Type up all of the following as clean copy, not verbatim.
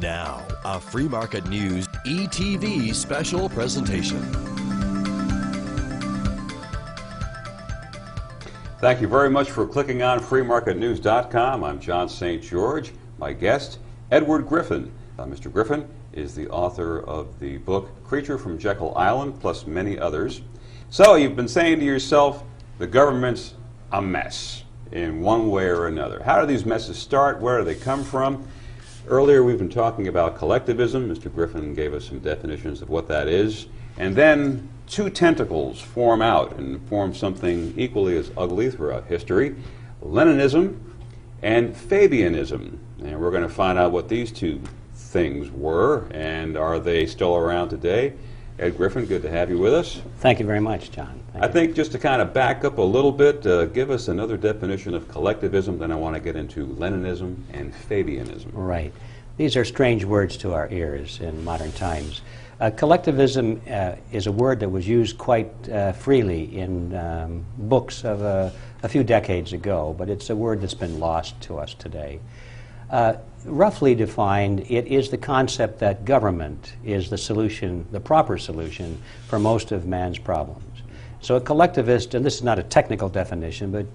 Now, a Free Market News ETV special presentation. Thank you very much for clicking on freemarketnews.com. I'm John St. George. My guest, Edward Griffin. Mr. Griffin is the author of the book Creature from Jekyll Island, plus many others. So you've been saying to yourself, the government's a mess in one way or another. How do these messes start? Where do they come from? Earlier we've been talking about collectivism. Mr. Griffin gave us some definitions of what that is. And then two tentacles form out and form something equally as ugly throughout history: Leninism and Fabianism. And we're going to find out what these two things were, and are they still around today? Ed Griffin, good to have you with us. Thank you very much, John. I think just to kind of back up a little bit, give us another definition of collectivism, then I want to get into Leninism and Fabianism. Right. These are strange words to our ears in modern times. Collectivism is a word that was used quite freely in books of a few decades ago, but it's a word that's been lost to us today. Roughly defined, it is the concept that government is the solution, the proper solution for most of man's problems. So a collectivist, and this is not a technical definition, but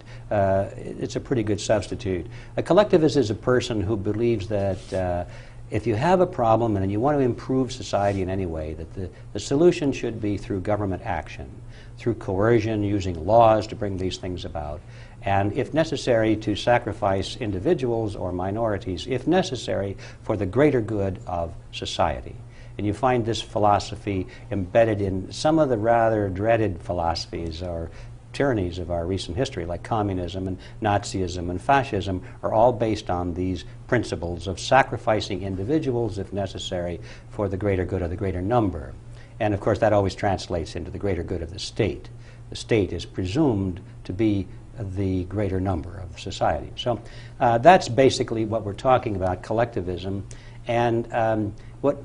it's a pretty good substitute. A collectivist is a person who believes that if you have a problem and you want to improve society in any way, that the solution should be through government action, through coercion, using laws to bring these things about, and if necessary to sacrifice individuals or minorities, if necessary, for the greater good of society. And you find this philosophy embedded in some of the rather dreaded philosophies or tyrannies of our recent history, like communism and Nazism and fascism, are all based on these principles of sacrificing individuals, if necessary, for the greater good of the greater number. And of course that always translates into the greater good of the state. The state is presumed to be the greater number of society. So that's basically what we're talking about, collectivism. And what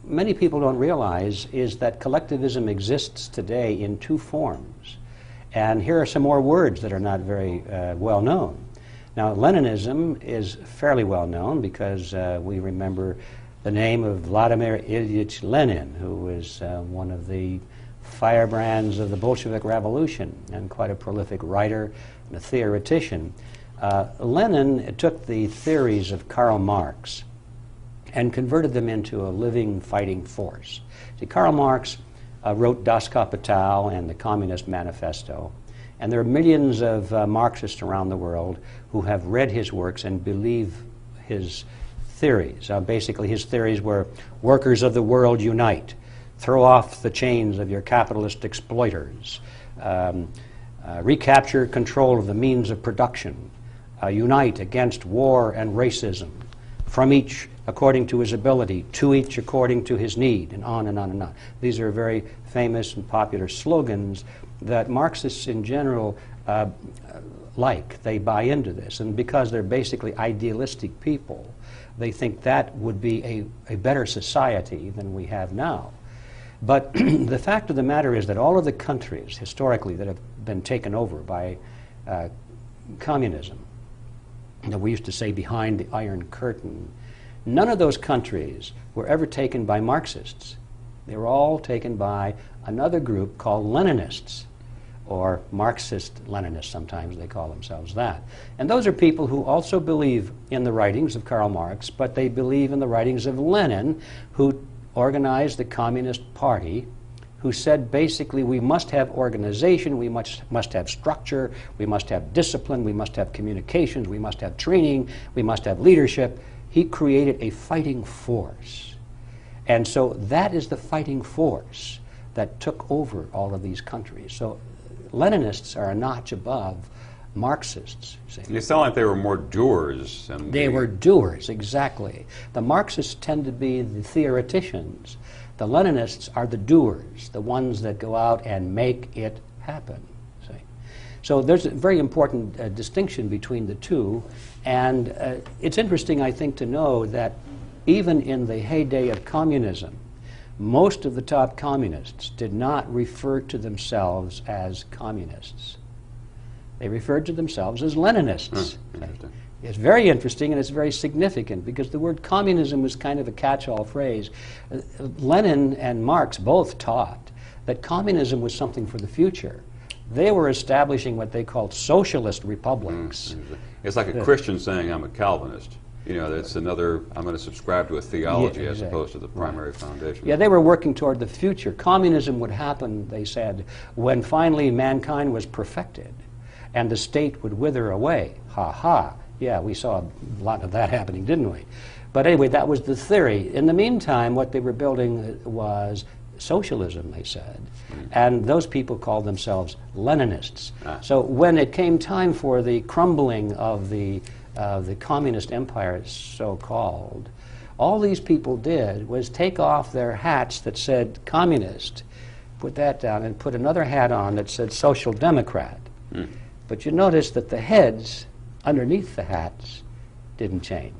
many people don't realize is that collectivism exists today in two forms. And here are some more words that are not very well known. Now, Leninism is fairly well known because we remember the name of Vladimir Ilyich Lenin, who was one of the firebrands of the Bolshevik Revolution and quite a prolific writer and a theoretician. Lenin took the theories of Karl Marx and converted them into a living fighting force. See, Karl Marx wrote Das Kapital and the Communist Manifesto, and there are millions of Marxists around the world who have read his works and believe his theories. Basically his theories were: workers of the world, unite, throw off the chains of your capitalist exploiters, recapture control of the means of production, unite against war and racism, from each according to his ability, to each according to his need, and on and on and on. These are very famous and popular slogans that Marxists in general like. They buy into this, and because they're basically idealistic people, they think that would be a better society than we have now. But the fact of the matter is that all of the countries, historically, that have been taken over by communism, that we used to say behind the Iron Curtain, none of those countries were ever taken by Marxists. They were all taken by another group called Leninists, or Marxist-Leninists, sometimes they call themselves that. And those are people who also believe in the writings of Karl Marx, but they believe in the writings of Lenin, who organized the Communist Party, who said basically we must have organization, we must have structure, we must have discipline, we must have communications, we must have training, we must have leadership. He created a fighting force. And so that is the fighting force that took over all of these countries. So Leninists are a notch above Marxists. They sound like they were more doers. They were doers, exactly. The Marxists tend to be the theoreticians. The Leninists are the doers, the ones that go out and make it happen. See? So there's a very important distinction between the two, and it's interesting, I think, to know that even in the heyday of communism, most of the top communists did not refer to themselves as communists. They referred to themselves as Leninists. It's very interesting and it's very significant because the word communism was kind of a catch-all phrase. Lenin and Marx both taught that communism was something for the future. They were establishing what they called socialist republics. It's like a Christian saying, I'm a Calvinist. You know, that's another, I'm going to subscribe to a theology as opposed to the primary foundation. Yeah, they were working toward the future. Communism would happen, they said, when finally mankind was perfected and the state would wither away. Ha ha. Yeah, we saw a lot of that happening, didn't we? But anyway, that was the theory. In the meantime, what they were building was socialism, they said. And those people called themselves Leninists. So when it came time for the crumbling of the communist empire, so-called, all these people did was take off their hats that said communist, put that down, and put another hat on that said social democrat. But you notice that the heads underneath the hats didn't change.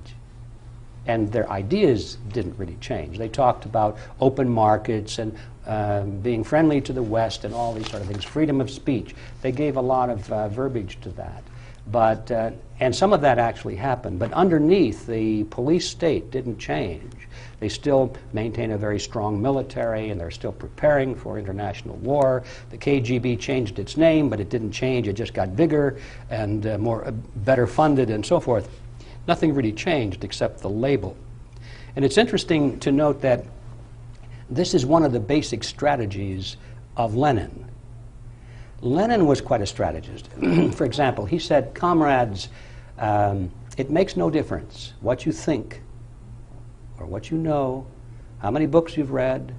And their ideas didn't really change. They talked about open markets and being friendly to the West and all these sort of things, freedom of speech. They gave a lot of verbiage to that. But, and some of that actually happened. But underneath, the police state didn't change. They still maintain a very strong military, and they're still preparing for international war. The KGB changed its name, but it didn't change. It just got bigger and better funded and so forth. Nothing really changed except the label. And it's interesting to note that this is one of the basic strategies of Lenin. Lenin was quite a strategist. For example, he said, comrades, it makes no difference what you think or what you know, how many books you've read,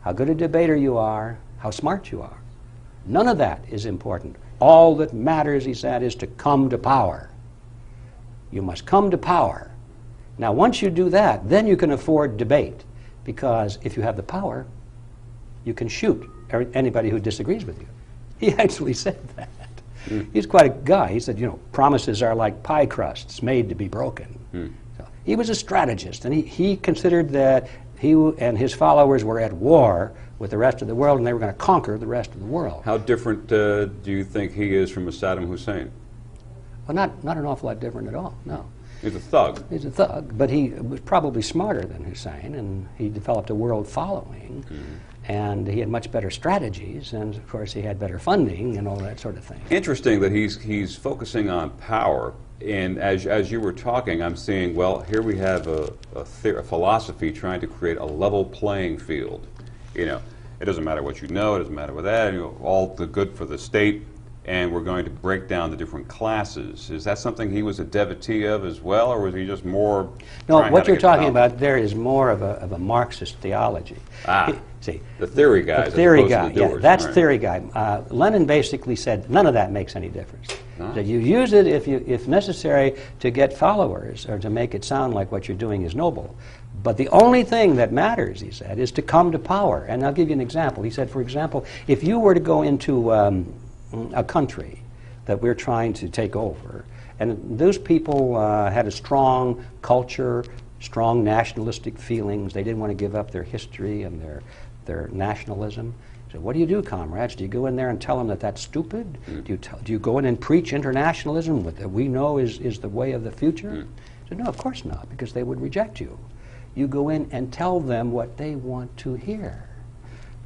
how good a debater you are, how smart you are. None of that is important. All that matters, he said, is to come to power. You must come to power. Now, once you do that, then you can afford debate, because if you have the power, you can shoot anybody who disagrees with you. He actually said that. He's quite a guy. He said, you know, promises are like pie crusts made to be broken. So he was a strategist, and he considered that he and his followers were at war with the rest of the world, and they were going to conquer the rest of the world. How different do you think he is from a Saddam Hussein? Well, not an awful lot different at all, no. He's a thug. He's a thug, but he was probably smarter than Hussein, and he developed a world following, and he had much better strategies, and of course he had better funding and all that sort of thing. Interesting that he's focusing on power, and as you were talking, I'm seeing, well, here we have a philosophy trying to create a level playing field. You know, it doesn't matter what you know, it doesn't matter what that, you know, all the good for the state, and we're going to break down the different classes. Is that something he was a devotee of as well, or was he just more... No, what you're talking about there is more of a Marxist theology. See, the theory guy. The theory guy, the doers, yeah, that's right. theory guy. Lenin basically said none of that makes any difference. That you use it if necessary to get followers or to make it sound like what you're doing is noble. But the only thing that matters, he said, is to come to power. And I'll give you an example. He said, for example, if you were to go into a country that we're trying to take over, and those people had a strong culture, strong nationalistic feelings, they didn't want to give up their history and their nationalism. So what do you do, comrades? Do you go in there and tell them that that's stupid? Do you go in and preach internationalism that we know is the way of the future? So no, of course not, because they would reject you. You go in and tell them what they want to hear.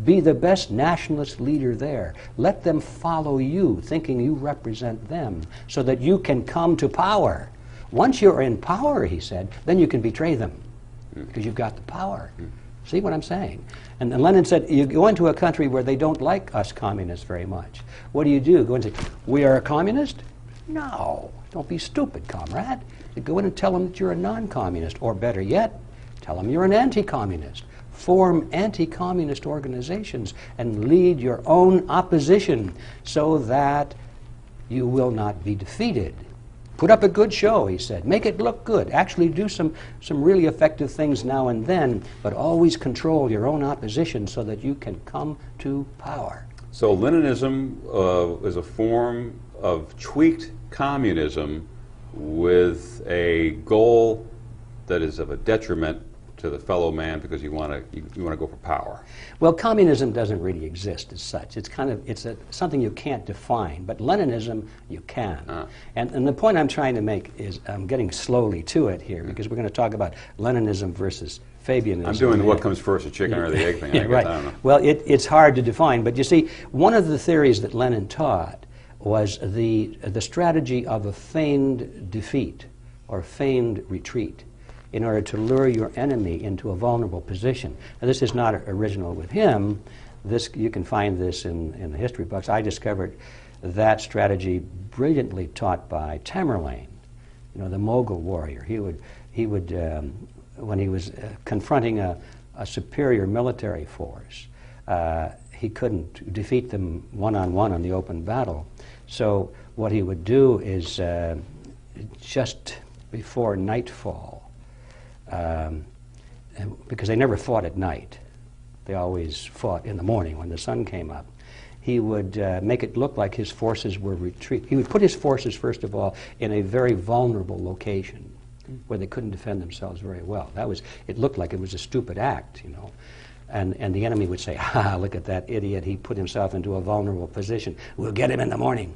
Be the best nationalist leader there. Let them follow you, thinking you represent them, so that you can come to power. Once you're in power, he said, then you can betray them, because you've got the power. See what I'm saying? And Lenin said, you go into a country where they don't like us communists very much. What do? Go and say, we are a communist? No, don't be stupid, comrade. You go in and tell them that you're a non-communist, or better yet, tell them you're an anti-communist. Form anti-communist organizations and lead your own opposition so that you will not be defeated. Put up a good show, he said. Make it look good. Actually do some really effective things now and then, but always control your own opposition so that you can come to power. So Leninism is a form of tweaked communism with a goal that is of a detriment to the fellow man because you want to go for power. Well, communism doesn't really exist as such. It's something you can't define, but Leninism you can. And the point I'm trying to make is, I'm getting slowly to it here, because we're going to talk about Leninism versus Fabianism. I'm doing what comes first, the chicken or the egg thing. I guess. Right. I don't know. Well, it's hard to define, but you see, one of the theories that Lenin taught was the strategy of a feigned defeat or feigned retreat in order to lure your enemy into a vulnerable position. Now, this is not original with him. You can find this in the history books. I discovered that strategy brilliantly taught by Tamerlane, the Mogul warrior. He would when he was confronting a superior military force, he couldn't defeat them one-on-one on the open battle. So what he would do is, just before nightfall, because they never fought at night, they always fought in the morning when the sun came up, he would make it look like his forces were retreating. He would put his forces, first of all, in a very vulnerable location where they couldn't defend themselves very well. It looked like it was a stupid act, And the enemy would say, "Ha, look at that idiot, he put himself into a vulnerable position. We'll get him in the morning."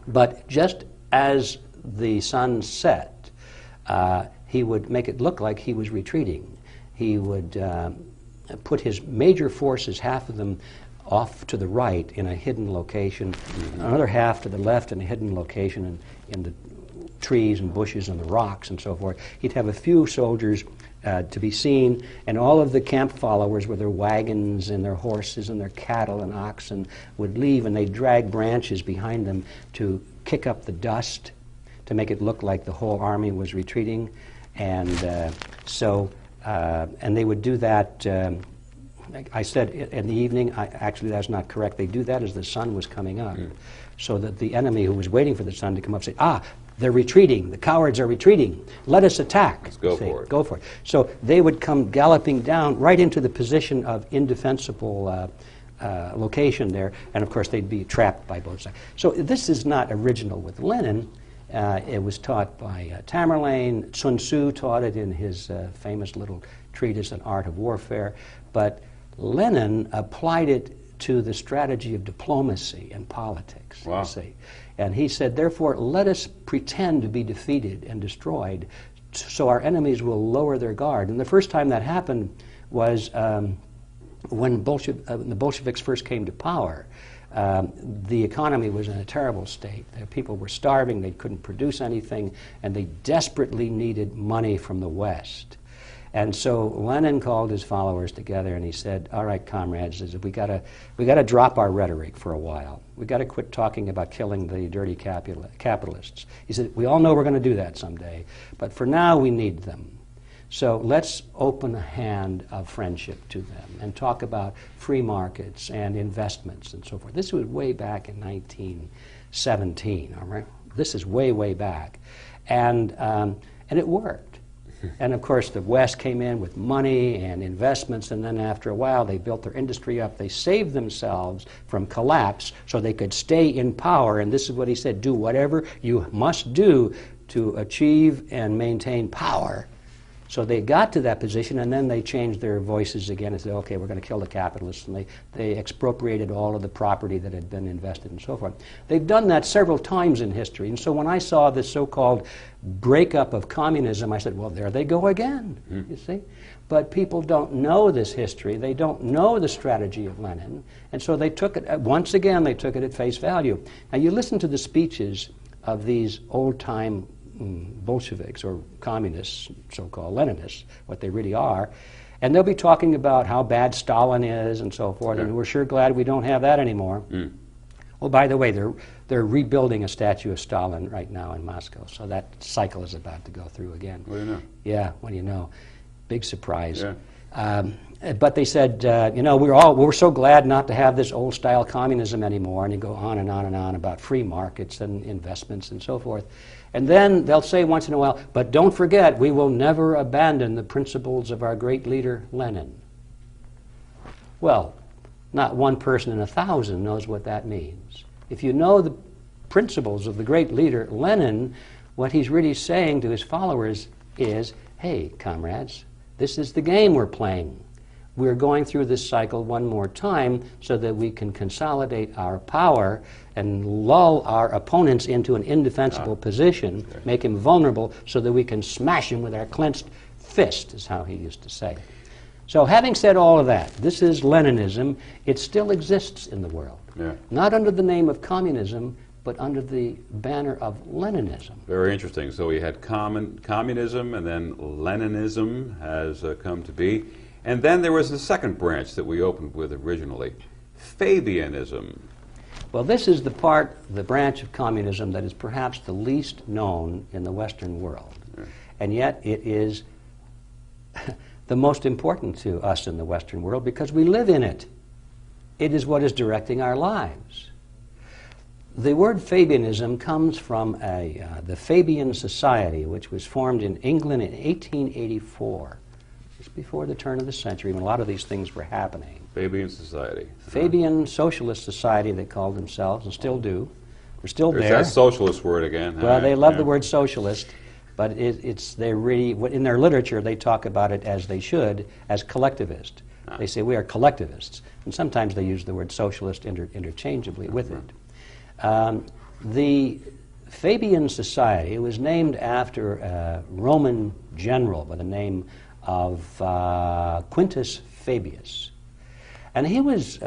But just as the sun set, he would make it look like he was retreating. He would put his major forces, half of them off to the right in a hidden location, another half to the left in a hidden location in the trees and bushes and the rocks and so forth. He'd have a few soldiers to be seen, and all of the camp followers with their wagons and their horses and their cattle and oxen would leave, and they'd drag branches behind them to kick up the dust to make it look like the whole army was retreating. And and they would do that, I said in the evening. Actually, that's not correct. They do that as the sun was coming up, so that the enemy who was waiting for the sun to come up say, they're retreating. The cowards are retreating. Let us attack. Let's go for it. Go for it. So they would come galloping down right into the position of indefensible location there, and of course they'd be trapped by both sides. So this is not original with Lenin. It was taught by Tamerlane. Sun Tzu taught it in his famous little treatise, An Art of Warfare. But Lenin applied it to the strategy of diplomacy and politics. Wow. You see. And he said, therefore, let us pretend to be defeated and destroyed so our enemies will lower their guard. And the first time that happened was when the Bolsheviks first came to power. The economy was in a terrible state. People were starving, they couldn't produce anything, and they desperately needed money from the West. And so Lenin called his followers together and he said, all right, comrades, we gotta drop our rhetoric for a while. We gotta quit talking about killing the dirty capitalists. He said, we all know we're gonna do that someday, but for now we need them. So let's open a hand of friendship to them and talk about free markets and investments and so forth. This was way back in 1917, all right? This is way, way back. And it worked. And of course the West came in with money and investments, and then after a while they built their industry up. They saved themselves from collapse so they could stay in power. And this is what he said, do whatever you must do to achieve and maintain power. So they got to that position, and then they changed their voices again and said, okay, we're going to kill the capitalists, and they expropriated all of the property that had been invested and so forth. They've done that several times in history, and so when I saw this so-called breakup of communism, I said, well, there they go again, you see? But people don't know this history. They don't know the strategy of Lenin, and so they took it, once again, they took it at face value. Now, you listen to the speeches of these old-time Bolsheviks or communists, so-called Leninists, what they really are, and they'll be talking about how bad Stalin is and so forth, and we're sure glad we don't have that anymore. Well, by the way, they're rebuilding a statue of Stalin right now in Moscow, so that cycle is about to go through again. What do you know? Yeah, what do you know? Big surprise. Yeah. But they said, we're so glad not to have this old-style communism anymore, and you go on and on and on about free markets and investments and so forth. And then they'll say once in a while, but don't forget, we will never abandon the principles of our great leader, Lenin. Well, not one person in 1,000 knows what that means. If you know the principles of the great leader, Lenin, what he's really saying to his followers is, hey, comrades, This is the game we're playing. We're going through this cycle one more time so that we can consolidate our power and lull our opponents into an indefensible position, make him vulnerable so that we can smash him with our clenched fist, is how he used to say. So having said all of that, this is Leninism. It still exists in the world. Yeah. Not under the name of communism, but under the banner of Leninism. Very interesting. So we had communism, and then Leninism has come to be. And then there was the second branch that we opened with originally, Fabianism. Well, this is the branch of communism that is perhaps the least known in the Western world. Yeah. And yet it is the most important to us in the Western world because we live in it. It is what is directing our lives. The word Fabianism comes from the Fabian Society, which was formed in England in 1884. Just before the turn of the century, when a lot of these things were happening. Fabian Society. Fabian Socialist Society, they called themselves, and still do. They're still There's there. that socialist word again. Well, they love the word socialist, but they really, in their literature, they talk about it as they should, as collectivist. They say we are collectivists, and sometimes they use the word socialist interchangeably with it. The Fabian Society was named after a Roman general by the name of Quintus Fabius. And he was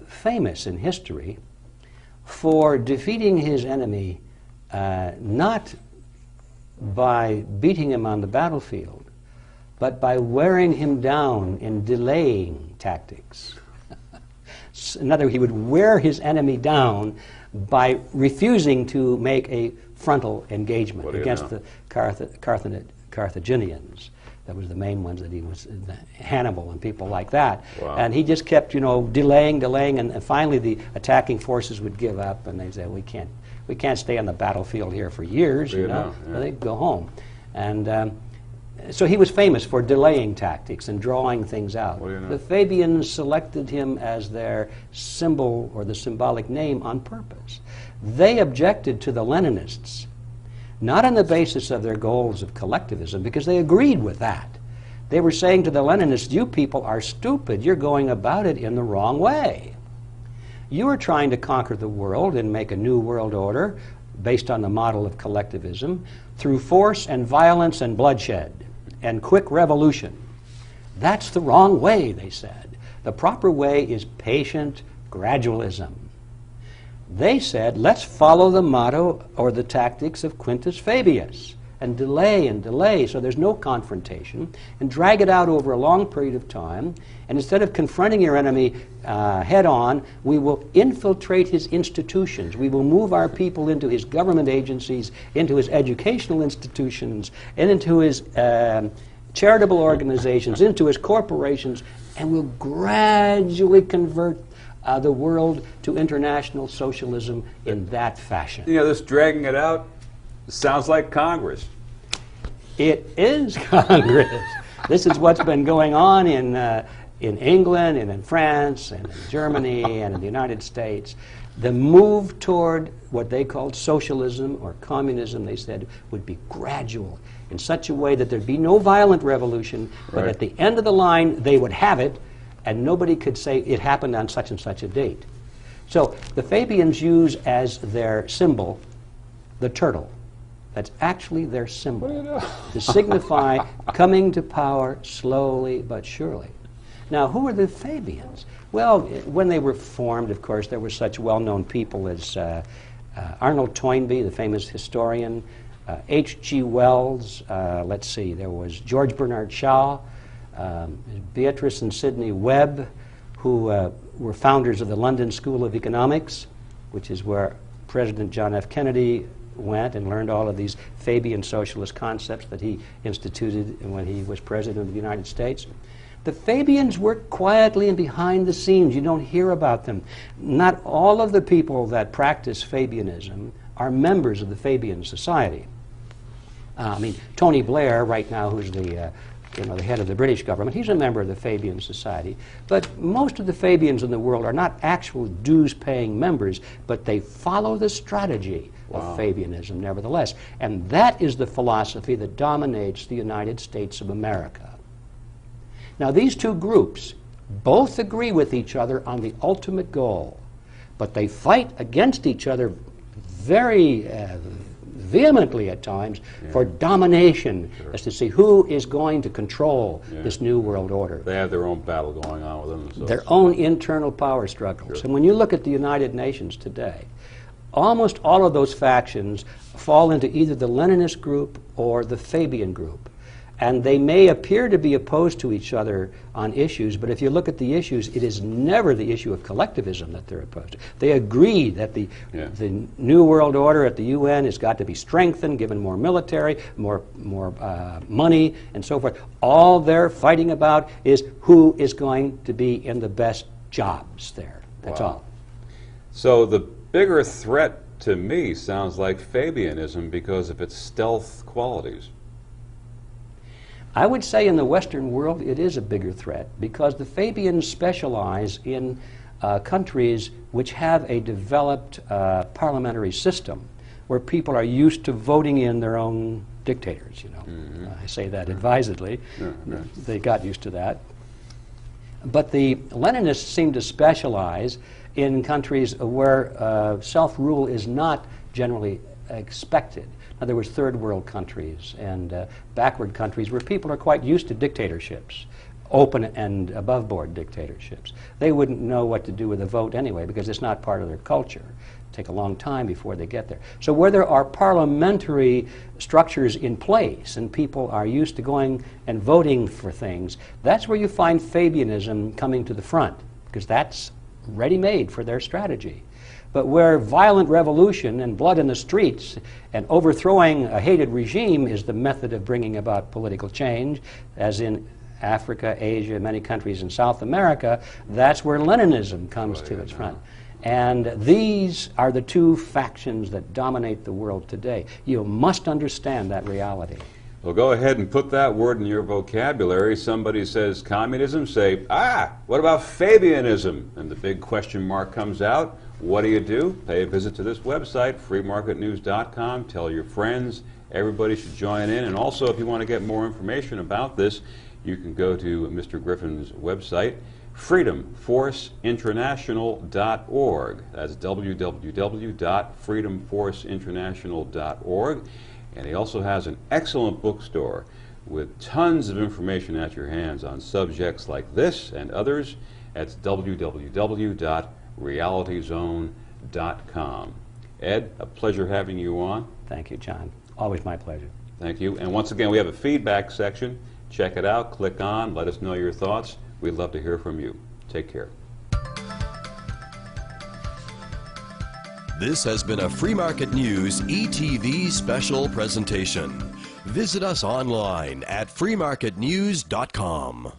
famous in history for defeating his enemy not by beating him on the battlefield, but by wearing him down in delaying tactics. In other words, he would wear his enemy down by refusing to make a frontal engagement against the Carthaginians. That was the main ones that he was, Hannibal and people like that. Wow. And he just kept, delaying, and finally the attacking forces would give up, and they'd say, we can't stay on the battlefield here for years, Yeah. So they'd go home. And so he was famous for delaying tactics and drawing things out. The Fabians selected him as their symbol or the symbolic name on purpose. They objected to the Leninists, not on the basis of their goals of collectivism, because they agreed with that. They were saying to the Leninists, you people are stupid. You're going about it in the wrong way. You are trying to conquer the world and make a new world order based on the model of collectivism through force and violence and bloodshed and quick revolution. That's the wrong way, they said. The proper way is patient gradualism. They said, let's follow the motto or the tactics of Quintus Fabius and delay so there's no confrontation and drag it out over a long period of time. And instead of confronting your enemy head on, we will infiltrate his institutions. We will move our people into his government agencies, into his educational institutions, and into his charitable organizations, into his corporations, and we'll gradually convert the world to international socialism in that fashion. This dragging it out sounds like Congress. It is Congress. This is what's been going on in England and in France and in Germany and in the United States. The move toward what they called socialism or communism, they said, would be gradual in such a way that there'd be no violent revolution, but at the end of the line they would have it, and nobody could say it happened on such and such a date. So the Fabians use as their symbol the turtle. That's actually their symbol, to signify coming to power slowly but surely. Now, who are the Fabians? Well, when they were formed, of course, there were such well-known people as Arnold Toynbee, the famous historian, H.G. Wells, let's see, there was George Bernard Shaw, Beatrice and Sidney Webb, who were founders of the London School of Economics, which is where President John F. Kennedy went and learned all of these Fabian socialist concepts that he instituted when he was president of the United States. The Fabians work quietly and behind the scenes. You don't hear about them. Not all of the people that practice Fabianism are members of the Fabian Society. Tony Blair, right now, who's the head of the British government, he's a member of the Fabian Society. But most of the Fabians in the world are not actual dues-paying members, but they follow the strategy of Fabianism nevertheless. And that is the philosophy that dominates the United States of America. Now, these two groups both agree with each other on the ultimate goal, but they fight against each other very vehemently at times for domination, as to see who is going to control this new world order. They have their own battle going on with them. Their own internal power struggles. And when you look at the United Nations today, almost all of those factions fall into either the Leninist group or the Fabian group. And they may appear to be opposed to each other on issues, but if you look at the issues, it is never the issue of collectivism that they're opposed to. They agree that the new world order at the UN has got to be strengthened, given more military, more money, and so forth. All they're fighting about is who is going to be in the best jobs there. That's all. So the bigger threat to me sounds like Fabianism because of its stealth qualities. I would say in the Western world it is a bigger threat because the Fabians specialize in countries which have a developed parliamentary system where people are used to voting in their own dictators, you know. I say that advisedly. They got used to that. But the Leninists seem to specialize in countries where self-rule is not generally expected. In other words, third world countries and backward countries where people are quite used to dictatorships, open and above board dictatorships. They wouldn't know what to do with a vote anyway because it's not part of their culture. It'll take a long time before they get there. So where there are parliamentary structures in place and people are used to going and voting for things, that's where you find Fabianism coming to the front because that's ready-made for their strategy. But where violent revolution and blood in the streets and overthrowing a hated regime is the method of bringing about political change, as in Africa, Asia, many countries in South America, that's where Leninism comes to its front. And these are the two factions that dominate the world today. You must understand that reality. Well, go ahead and put that word in your vocabulary. Somebody says communism, say, what about Fabianism? And the big question mark comes out. What do? Pay a visit to this website, freemarketnews.com. Tell your friends. Everybody should join in. And also, if you want to get more information about this, you can go to Mr. Griffin's website, freedomforceinternational.org. That's www.freedomforceinternational.org. And he also has an excellent bookstore with tons of information at your hands on subjects like this and others. That's www.realityzone.com. Ed, a pleasure having you on. Thank you, John. Always my pleasure. Thank you. And once again, we have a feedback section. Check it out. Click on. Let us know your thoughts. We'd love to hear from you. Take care. This has been a Free Market News ETV special presentation. Visit us online at freemarketnews.com.